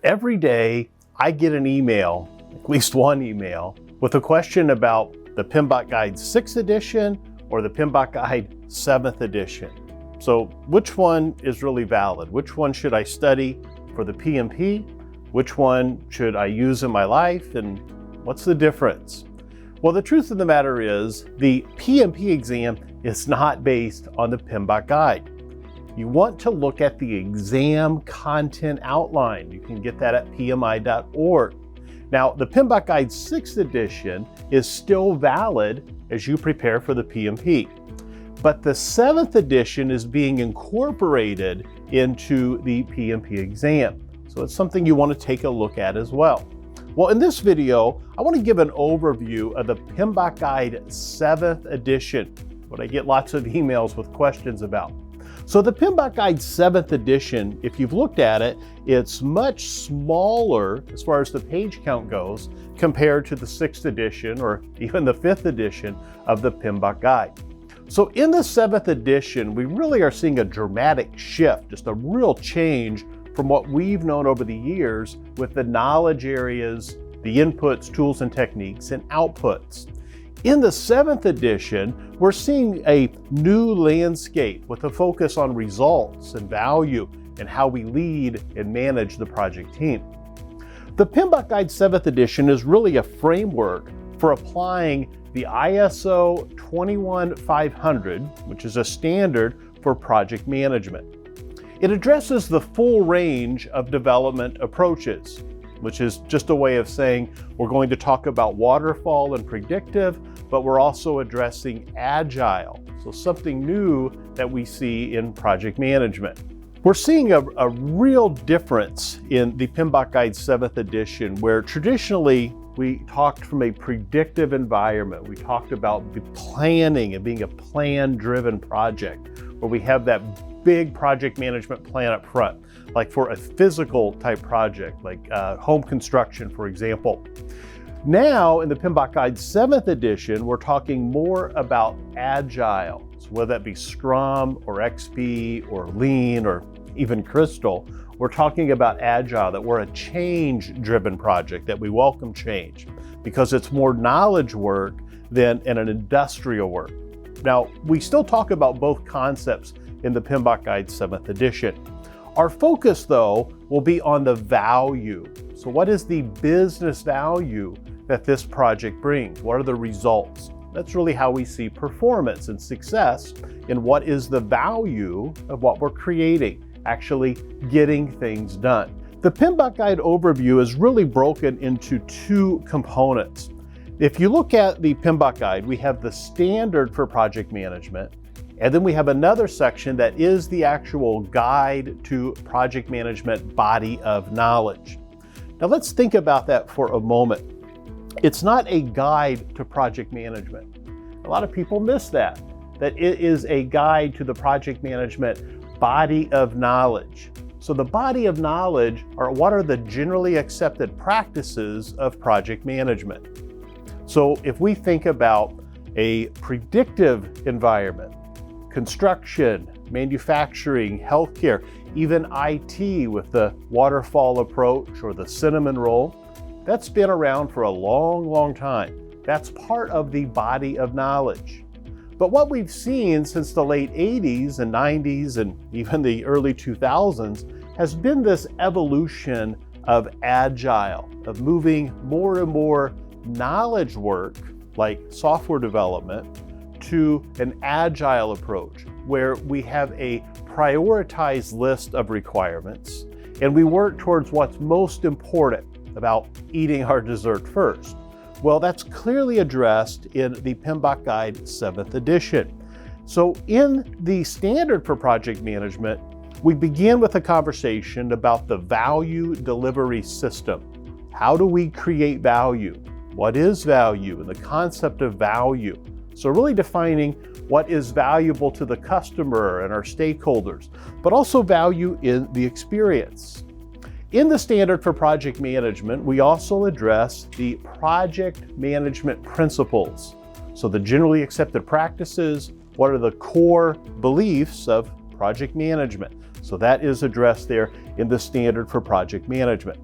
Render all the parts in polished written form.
Every day I get an email, at least one email, with a question about the PMBOK Guide 6th edition or the PMBOK Guide 7th edition. So which one is really valid? Which one should I study for the PMP? Which one should I use in my life? And what's the difference? Well, the truth of the matter is the PMP exam is not based on the PMBOK Guide. You want to look at the exam content outline. You can get that at pmi.org. Now, the PMBOK Guide 6th edition is still valid as you prepare for the PMP. But the 7th edition is being incorporated into the PMP exam. So it's something you want to take a look at as well. Well, in this video, I want to give an overview of the PMBOK Guide 7th edition, what I get lots of emails with questions about. So the PMBOK Guide 7th edition, if you've looked at it, it's much smaller as far as the page count goes compared to the 6th edition or even the 5th edition of the PMBOK Guide. So in the 7th edition, we really are seeing a dramatic shift, just a real change from what we've known over the years with the knowledge areas, the inputs, tools and techniques, and outputs. In the 7th edition, we're seeing a new landscape with a focus on results and value and how we lead and manage the project team. The PMBOK Guide 7th edition is really a framework for applying the ISO 21500, which is a standard for project management. It addresses the full range of development approaches, which is just a way of saying we're going to talk about waterfall and predictive, but we're also addressing agile. So something new that we see in project management. We're seeing a real difference in the PMBOK Guide 7th edition, where traditionally we talked from a predictive environment. We talked about the planning and being a plan-driven project, where we have that big project management plan up front, like for a physical type project, like home construction, for example. Now, in the PMBOK Guide 7th edition, we're talking more about agile. So whether that be Scrum or XP or Lean or even Crystal, we're talking about agile, that we're a change-driven project, that we welcome change because it's more knowledge work than an industrial work. Now, we still talk about both concepts in the PMBOK Guide 7th edition. Our focus, though, will be on the value. So what is the business value that this project brings? What are the results? That's really how we see performance and success in what is the value of what we're creating, actually getting things done. The PMBOK Guide overview is really broken into two components. If you look at the PMBOK Guide, we have the standard for project management, and then we have another section that is the actual guide to project management body of knowledge. Now let's think about that for a moment. It's not a guide to project management. A lot of people miss that it is a guide to the project management body of knowledge. So the body of knowledge are what are the generally accepted practices of project management. So if we think about a predictive environment, construction, manufacturing, healthcare, even IT with the waterfall approach or the cinnamon roll, that's been around for a long, long time. That's part of the body of knowledge. But what we've seen since the late 80s and 90s and even the early 2000s has been this evolution of agile, of moving more and more knowledge work, like software development, to an agile approach, where we have a prioritized list of requirements and we work towards what's most important, about eating our dessert first. Well, that's clearly addressed in the PMBOK Guide 7th edition. So in the standard for project management, we begin with a conversation about the value delivery system. How do we create value? What is value? And the concept of value. So really defining what is valuable to the customer and our stakeholders, but also value in the experience. In the standard for project management, we also address the project management principles. So the generally accepted practices, what are the core beliefs of project management? So that is addressed there in the standard for project management.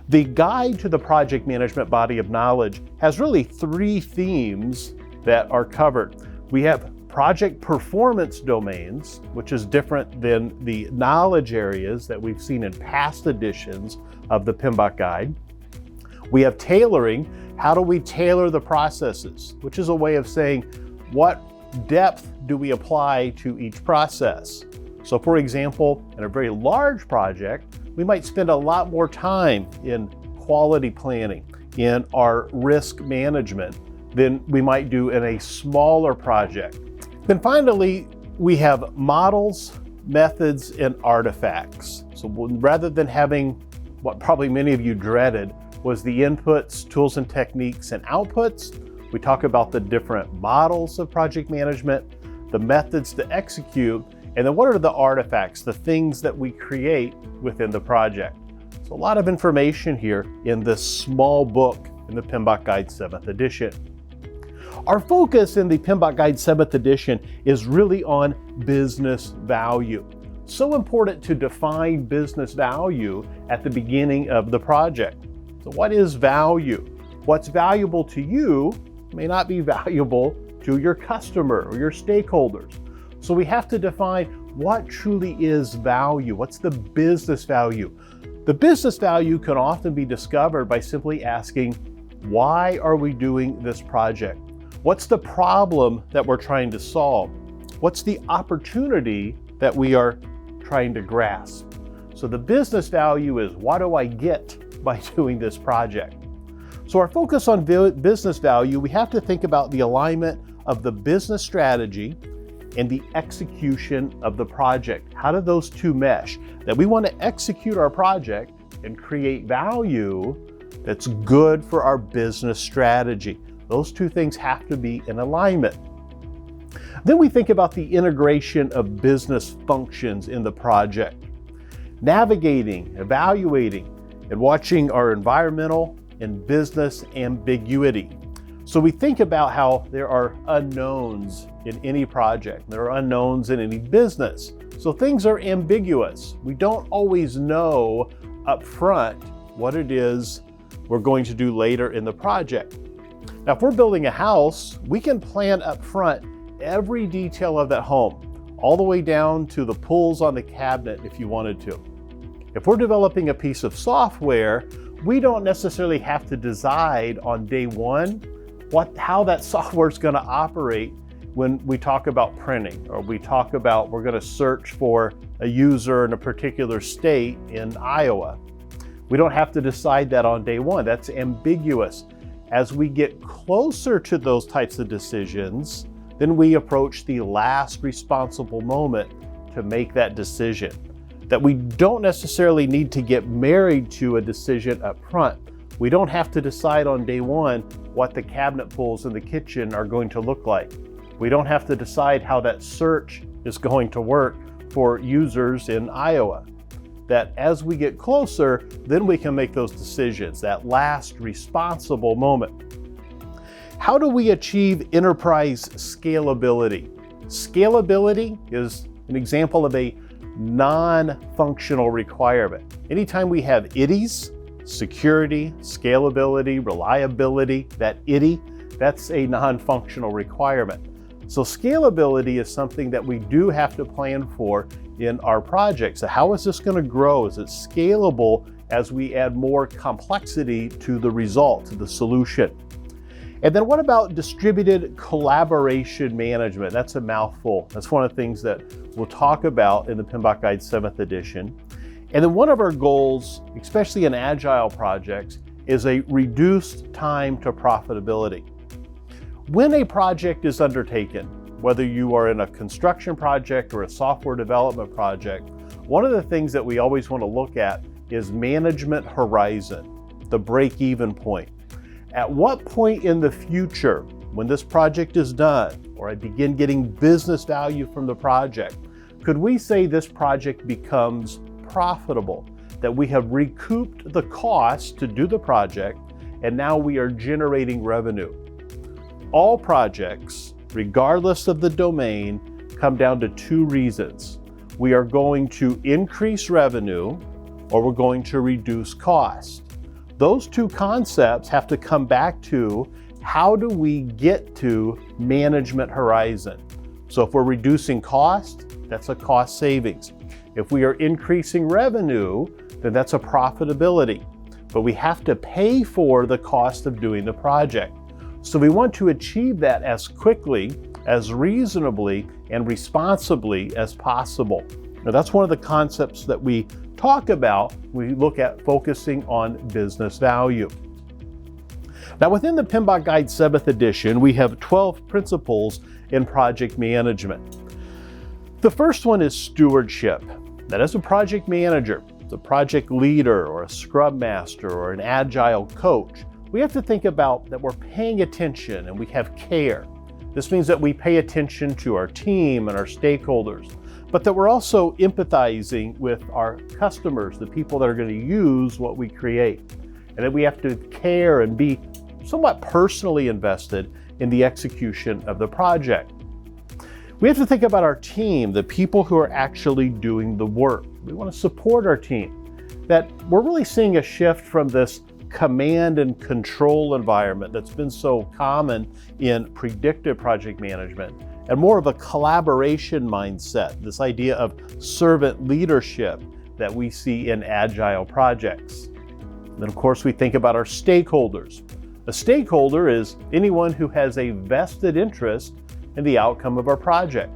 The guide to the project management body of knowledge has really 3 themes that are covered. We have project performance domains, which is different than the knowledge areas that we've seen in past editions of the PMBOK guide. We have tailoring. How do we tailor the processes? Which is a way of saying, what depth do we apply to each process? So for example, in a very large project, we might spend a lot more time in quality planning, in our risk management, than we might do in a smaller project. Then finally, we have models, methods, and artifacts. So rather than having what probably many of you dreaded was the inputs, tools and techniques, and outputs, we talk about the different models of project management, the methods to execute, and then what are the artifacts, the things that we create within the project. So a lot of information here in this small book in the PMBOK Guide 7th edition. Our focus in the PMBOK Guide 7th edition is really on business value. So important to define business value at the beginning of the project. So what is value? What's valuable to you may not be valuable to your customer or your stakeholders. So we have to define what truly is value. What's the business value? The business value can often be discovered by simply asking, why are we doing this project? What's the problem that we're trying to solve? What's the opportunity that we are trying to grasp? So the business value is, what do I get by doing this project? So our focus on business value, we have to think about the alignment of the business strategy and the execution of the project. How do those two mesh? That we want to execute our project and create value that's good for our business strategy. Those two things have to be in alignment. Then we think about the integration of business functions in the project. Navigating, evaluating, and watching our environmental and business ambiguity. So we think about how there are unknowns in any project. There are unknowns in any business. So things are ambiguous. We don't always know up front what it is we're going to do later in the project. Now, if we're building a house, we can plan up front every detail of that home, all the way down to the pulls on the cabinet if you wanted to. If we're developing a piece of software, we don't necessarily have to decide on day one how that software is going to operate when we talk about printing, or we talk about we're going to search for a user in a particular state in Iowa. We don't have to decide that on day one. That's ambiguous. As we get closer to those types of decisions, then we approach the last responsible moment to make that decision. That we don't necessarily need to get married to a decision up front. We don't have to decide on day one what the cabinet pulls in the kitchen are going to look like. We don't have to decide how that search is going to work for users in Iowa. That as we get closer, then we can make those decisions, that last responsible moment. How do we achieve enterprise scalability? Scalability is an example of a non-functional requirement. Anytime we have IDIs, security, scalability, reliability, that IDI, that's a non-functional requirement. So scalability is something that we do have to plan for in our projects. So how is this going to grow? Is it scalable as we add more complexity to the result, to the solution? And then what about distributed collaboration management? That's a mouthful. That's one of the things that we'll talk about in the PMBOK Guide 7th edition. And then one of our goals, especially in Agile projects, is a reduced time to profitability. When a project is undertaken, whether you are in a construction project or a software development project, one of the things that we always want to look at is management horizon, the break-even point. At what point in the future, when this project is done, or I begin getting business value from the project, could we say this project becomes profitable, that we have recouped the cost to do the project, and now we are generating revenue? All projects, regardless of the domain, come down to two reasons. we are going to increase revenue or we're going to reduce cost. Those two concepts have to come back to how do we get to management horizon. So if we're reducing cost, that's a cost savings. If we are increasing revenue, then that's a profitability. But we have to pay for the cost of doing the project. So we want to achieve that as quickly, as reasonably, and responsibly as possible. Now that's one of the concepts that we talk about when we look at focusing on business value. Now within the PMBOK Guide 7th edition, we have 12 principles in project management. The first one is stewardship. That as a project manager, the project leader or a scrum master or an agile coach, we have to think about that we're paying attention and we have care. This means that we pay attention to our team and our stakeholders, but that we're also empathizing with our customers, the people that are going to use what we create, and that we have to care and be somewhat personally invested in the execution of the project. We have to think about our team, the people who are actually doing the work. We want to support our team. That we're really seeing a shift from this command and control environment that's been so common in predictive project management and more of a collaboration mindset, this idea of servant leadership that we see in agile projects. And then of course we think about our stakeholders. A stakeholder is anyone who has a vested interest in the outcome of our project.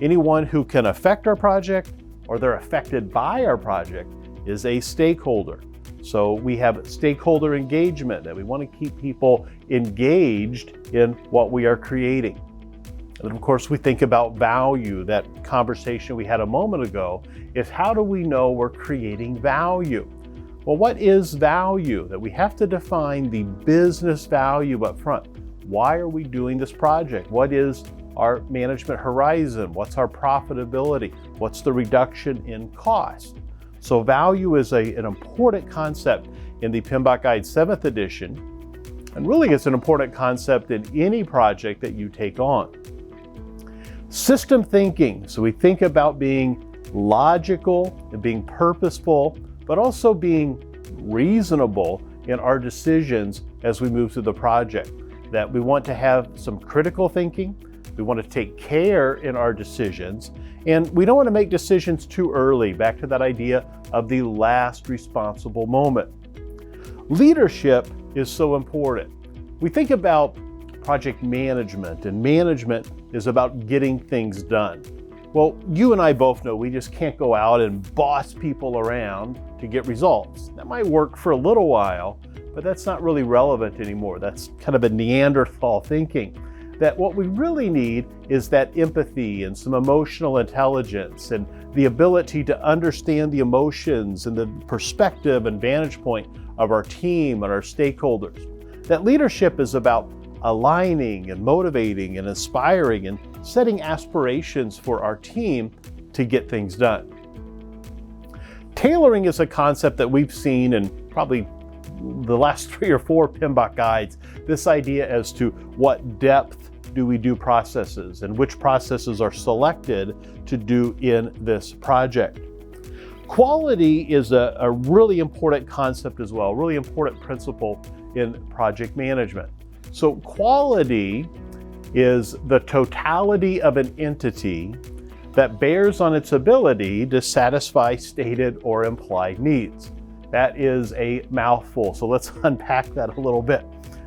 Anyone who can affect our project or they're affected by our project is a stakeholder. So we have stakeholder engagement, that we want to keep people engaged in what we are creating. And of course we think about value. That conversation we had a moment ago is how do we know we're creating value? Well, what is value? That we have to define the business value up front. Why are we doing this project? What is our management horizon? What's our profitability? What's the reduction in cost? So value is an important concept in the PMBOK Guide 7th edition, and really it's an important concept in any project that you take on. System thinking, so we think about being logical and being purposeful, but also being reasonable in our decisions as we move through the project. That we want to have some critical thinking, we want to take care in our decisions, and we don't want to make decisions too early, back to that idea of the last responsible moment. Leadership is so important. We think about project management, and management is about getting things done. Well, you and I both know we just can't go out and boss people around to get results. That might work for a little while, but that's not really relevant anymore. That's kind of a Neanderthal thinking. That what we really need is that empathy and some emotional intelligence and the ability to understand the emotions and the perspective and vantage point of our team and our stakeholders. That leadership is about aligning and motivating and inspiring and setting aspirations for our team to get things done. Tailoring is a concept that we've seen in probably the last 3 or 4 PMBOK guides. This idea as to what depth do we do processes and which processes are selected to do in this project. Quality is a really important concept as well, a really important principle in project management. So quality is the totality of an entity that bears on its ability to satisfy stated or implied needs. That is a mouthful, so let's unpack that a little bit.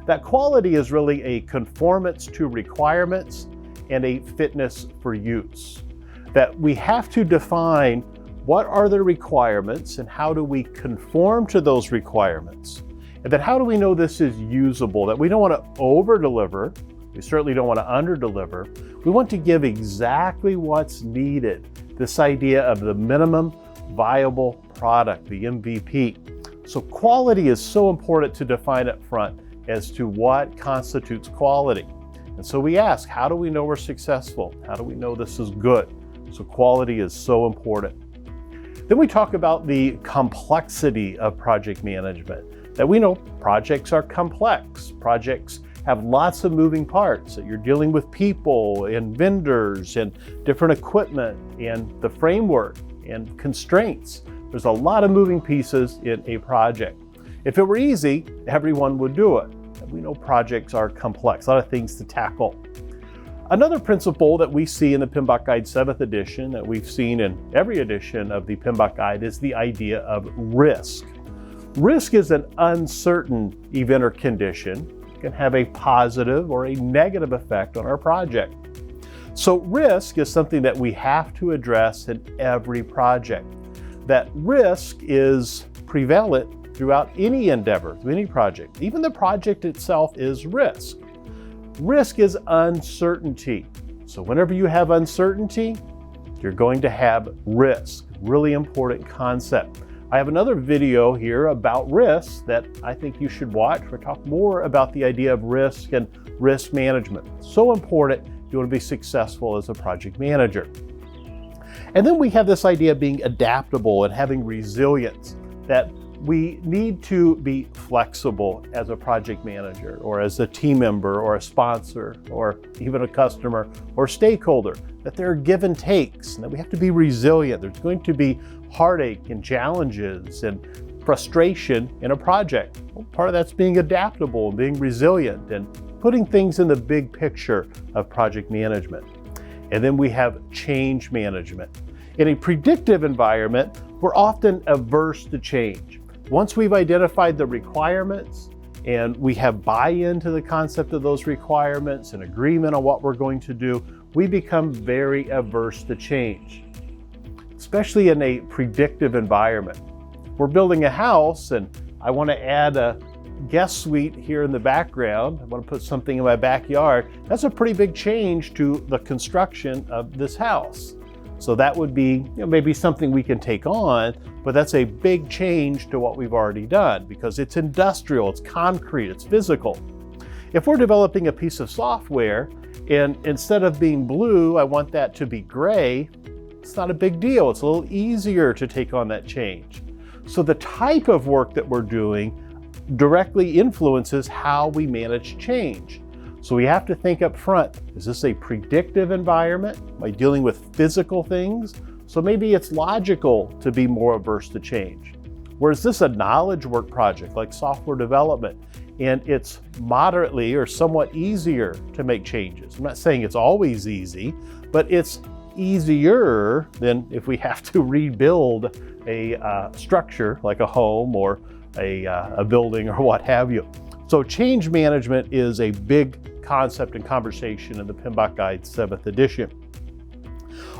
That quality is really a conformance to requirements and a fitness for use. That we have to define what are the requirements and how do we conform to those requirements. And then how do we know this is usable? That we don't want to over-deliver, we certainly don't want to under-deliver. We want to give exactly what's needed. This idea of the minimum viable product, the MVP. So quality is so important to define up front as to what constitutes quality. And so we ask, how do we know we're successful? How do we know this is good? So quality is so important. Then we talk about the complexity of project management. That we know projects are complex. Projects have lots of moving parts, that you're dealing with people and vendors and different equipment and the framework and constraints. There's a lot of moving pieces in a project. If it were easy, everyone would do it. We know projects are complex, a lot of things to tackle. Another principle that we see in the PMBOK Guide 7th edition, that we've seen in every edition of the PMBOK Guide, is the idea of risk. Risk is an uncertain event or condition. It can have a positive or a negative effect on our project. So risk is something that we have to address in every project. That risk is prevalent throughout any endeavor, through any project. Even the project itself is risk. Risk is uncertainty. So whenever you have uncertainty, you're going to have risk. Really important concept. I have another video here about risk that I think you should watch. We'll talk more about the idea of risk and risk management. So important if you want to be successful as a project manager. And then we have this idea of being adaptable and having resilience, that we need to be flexible as a project manager or as a team member or a sponsor or even a customer or stakeholder, that there are give and takes and that we have to be resilient. There's going to be heartache and challenges and frustration in a project. Well, part of that's being adaptable and being resilient and putting things in the big picture of project management. And then we have change management. In a predictive environment, we're often averse to change. Once we've identified the requirements and we have buy-in to the concept of those requirements and agreement on what we're going to do, we become very averse to change, especially in a predictive environment. We're building a house and I want to add a guest suite here in the background. I want to put something in my backyard. That's a pretty big change to the construction of this house. So that would be maybe something we can take on, but that's a big change to what we've already done because it's industrial, it's concrete, it's physical. If we're developing a piece of software and instead of being blue, I want that to be gray, it's not a big deal. It's a little easier to take on that change. So the type of work that we're doing directly influences how we manage change. So we have to think up front, is this a predictive environment? Am I dealing with physical things? So maybe it's logical to be more averse to change. Or is this a knowledge work project like software development? And it's moderately or somewhat easier to make changes. I'm not saying it's always easy, but it's easier than if we have to rebuild a structure like a home or a building or what have you. So change management is a big concept and conversation in the PMBOK Guide 7th edition.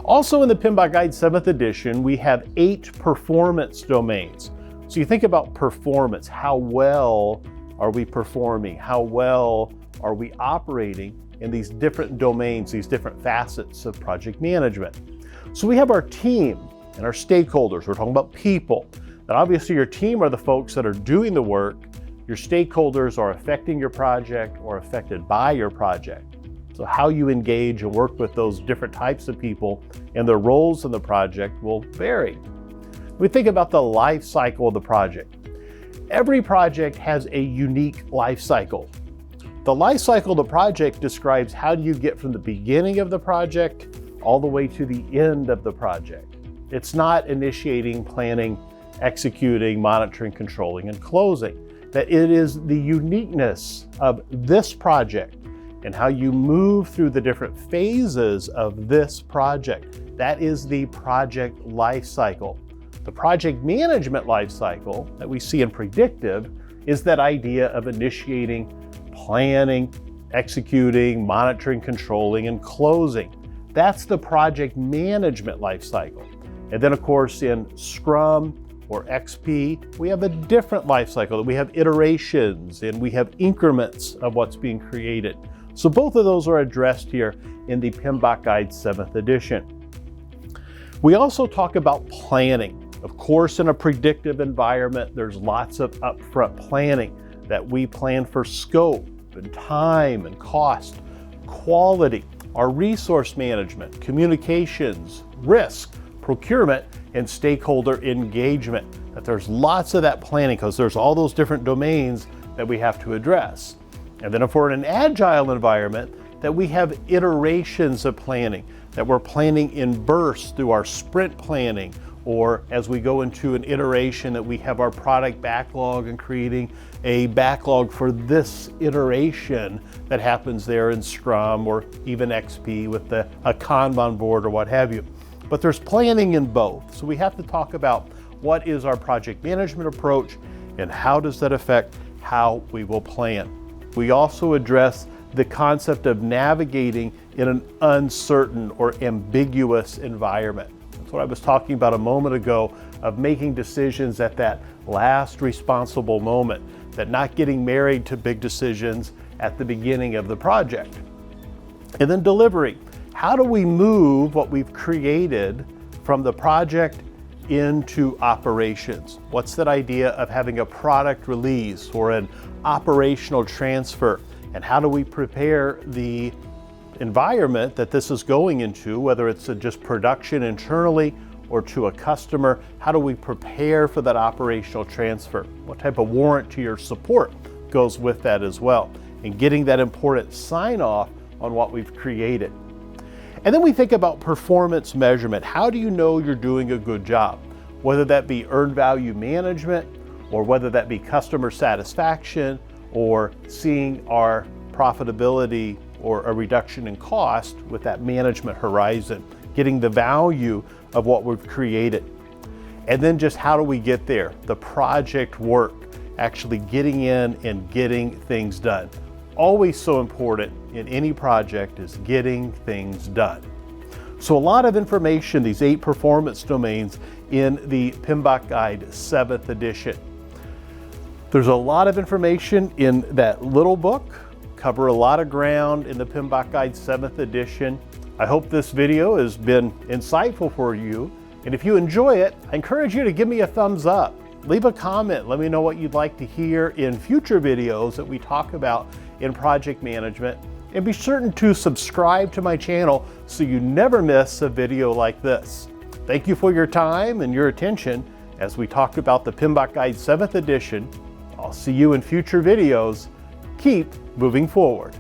Also in the PMBOK Guide 7th edition, we have 8 performance domains. So you think about performance, how well are we performing? How well are we operating in these different domains, these different facets of project management? So we have our team and our stakeholders. We're talking about people. And obviously your team are the folks that are doing the work. Your stakeholders are affecting your project or affected by your project. So how you engage and work with those different types of people and their roles in the project will vary. We think about the life cycle of the project. Every project has a unique life cycle. The life cycle of the project describes how do you get from the beginning of the project all the way to the end of the project. It's not initiating, planning, executing, monitoring, controlling, and closing. That it is the uniqueness of this project and how you move through the different phases of this project. That is the project life cycle. The project management life cycle that we see in predictive is that idea of initiating, planning, executing, monitoring, controlling, and closing. That's the project management life cycle. And then of course in Scrum or XP, we have a different life cycle. We have iterations and we have increments of what's being created. So both of those are addressed here in the PMBOK Guide 7th edition. We also talk about planning. Of course, in a predictive environment, there's lots of upfront planning that we plan for scope and time and cost, quality, our resource management, communications, risk, procurement, and stakeholder engagement. That there's lots of that planning because there's all those different domains that we have to address. And then if we're in an agile environment, that we have iterations of planning, that we're planning in bursts through our sprint planning, or as we go into an iteration that we have our product backlog and creating a backlog for this iteration that happens there in Scrum or even XP with a Kanban board or what have you. But there's planning in both. So we have to talk about what is our project management approach and how does that affect how we will plan. We also address the concept of navigating in an uncertain or ambiguous environment. That's what I was talking about a moment ago, of making decisions at that last responsible moment, that not getting married to big decisions at the beginning of the project. And then delivery. How do we move what we've created from the project into operations? What's that idea of having a product release or an operational transfer? And how do we prepare the environment that this is going into, whether it's just production internally or to a customer? How do we prepare for that operational transfer? What type of warranty or support goes with that as well? And getting that important sign off on what we've created. And then we think about performance measurement. How do you know you're doing a good job? Whether that be earned value management, or whether that be customer satisfaction, or seeing our profitability or a reduction in cost with that management horizon, getting the value of what we've created. And then just how do we get there? The project work, actually getting in and getting things done. Always so important in any project is getting things done. So a lot of information, these 8 performance domains in the PMBOK Guide 7th edition. There's a lot of information in that little book, cover a lot of ground in the PMBOK Guide 7th edition. I hope this video has been insightful for you. And if you enjoy it, I encourage you to give me a thumbs up. Leave a comment, let me know what you'd like to hear in future videos that we talk about in project management. And be certain to subscribe to my channel so you never miss a video like this. Thank you for your time and your attention as we talk about the PMBOK Guide 7th edition. I'll see you in future videos. Keep moving forward.